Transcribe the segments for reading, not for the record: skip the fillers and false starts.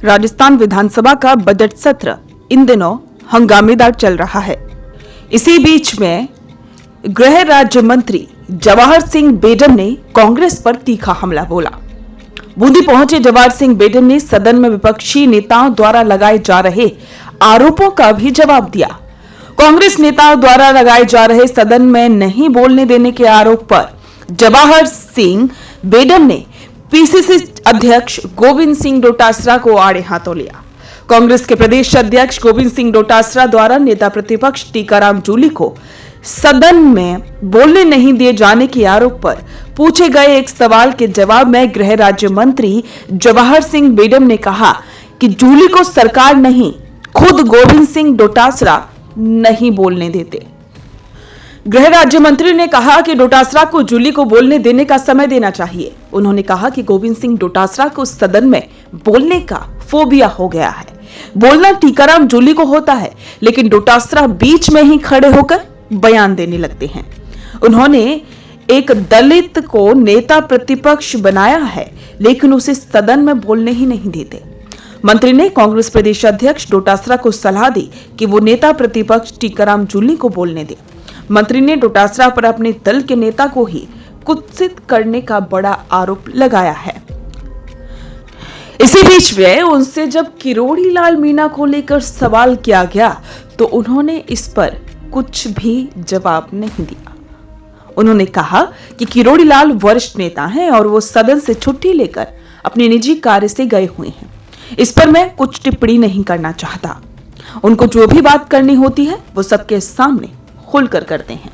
राजस्थान विधानसभा का बजट सत्र इन दिनों हंगामेदार चल रहा है। इसी बीच में गृह राज्य मंत्री जवाहर सिंह बेडन ने कांग्रेस पर तीखा हमला बोला। बूंदी पहुंचे जवाहर सिंह बेडन ने सदन में विपक्षी नेताओं द्वारा लगाए जा रहे आरोपों का भी जवाब दिया। कांग्रेस नेताओं द्वारा लगाए जा रहे सदन में नहीं बोलने देने के आरोप पर जवाहर सिंह बेडन ने पीसीसी अध्यक्ष गोविंद सिंह डोटासरा को आड़े हाथों लिया। कांग्रेस के प्रदेश अध्यक्ष गोविंद सिंह डोटासरा द्वारा नेता प्रतिपक्ष टीकाराम जूली को सदन में बोलने नहीं दिए जाने के आरोप पर पूछे गए एक सवाल के जवाब में गृह राज्य मंत्री जवाहर सिंह बेडन ने कहा कि जूली को सरकार नहीं, खुद गोविंद सिंह डोटासरा नहीं बोलने देते। गृह राज्य मंत्री ने कहा कि डोटासरा को जूली को बोलने देने का समय देना चाहिए। उन्होंने कहा कि गोविंद सिंह डोटासरा को सदन में बोलने का फोबिया हो गया है। बोलना टीकाराम जूली को होता है, लेकिन डोटासरा बीच में ही खड़े होकर बयान देने लगते हैं। उन्होंने एक दलित को नेता प्रतिपक्ष बनाया है, लेकिन उसे सदन में बोलने ही नहीं देते। मंत्री ने कांग्रेस प्रदेश अध्यक्ष डोटासरा को सलाह दी कि वो नेता प्रतिपक्ष टीकाराम जूली को बोलने दे। मंत्री ने डोटासरा पर अपने दल के नेता को ही कुत्सित करने का बड़ा आरोप लगाया है। इसी बीच में उनसे जब किरोड़ी लाल मीणा को लेकर सवाल किया गया तो उन्होंने इस पर कुछ भी जवाब नहीं दिया। उन्होंने कहा कि किरोड़ी लाल वरिष्ठ नेता हैं और वो सदन से छुट्टी लेकर अपने निजी कार्य से गए हुए हैं। इस पर मैं कुछ टिप्पणी नहीं करना चाहता। उनको जो भी बात करनी होती है वो सबके सामने खुलकर करते हैं।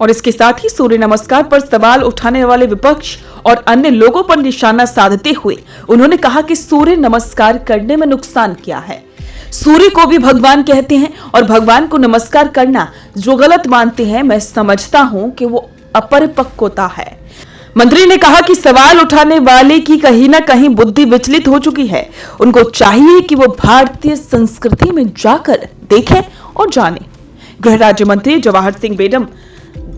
और इसके साथ ही सूर्य नमस्कार पर सवाल उठाने वाले विपक्ष और अन्य लोगों पर निशाना साधते हुए उन्होंने कहा कि सूर्य नमस्कार करने में नुकसान क्या है। सूर्य को भी भगवान कहते हैं और भगवान को नमस्कार करना जो गलत मानते हैं, मैं समझता हूं कि वो अपरिपक्वता है। मंत्री ने कहा कि सवाल उठाने वाले की कहीं ना कहीं बुद्धि विचलित हो चुकी है। उनको चाहिए कि वो भारतीय संस्कृति में जाकर देखें और जानें। गृह राज्य मंत्री जवाहर सिंह बेडन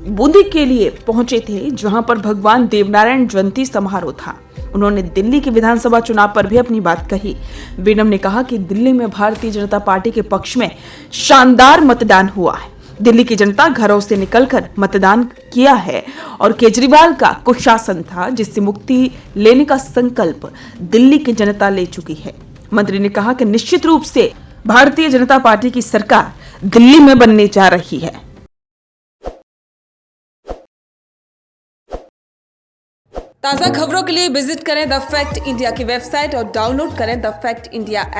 बूंदी के लिए पहुंचे थे, जहां पर भगवान देवनारायण जयंती समारोह था। उन्होंने दिल्ली के विधानसभा चुनाव पर भी अपनी बात कही। बेडन ने कहा कि दिल्ली में भारतीय जनता पार्टी के पक्ष में शानदार मतदान हुआ है। दिल्ली की जनता घरों से निकलकर मतदान किया है और केजरीवाल का कुशासन था, जिससे मुक्ति लेने का संकल्प दिल्ली की जनता ले चुकी है। मंत्री ने कहा कि निश्चित रूप से भारतीय जनता पार्टी की सरकार दिल्ली में बनने जा रही है। ताज़ा खबरों के लिए विजिट करें द फैक्ट इंडिया की वेबसाइट और डाउनलोड करें द फैक्ट इंडिया ऐप।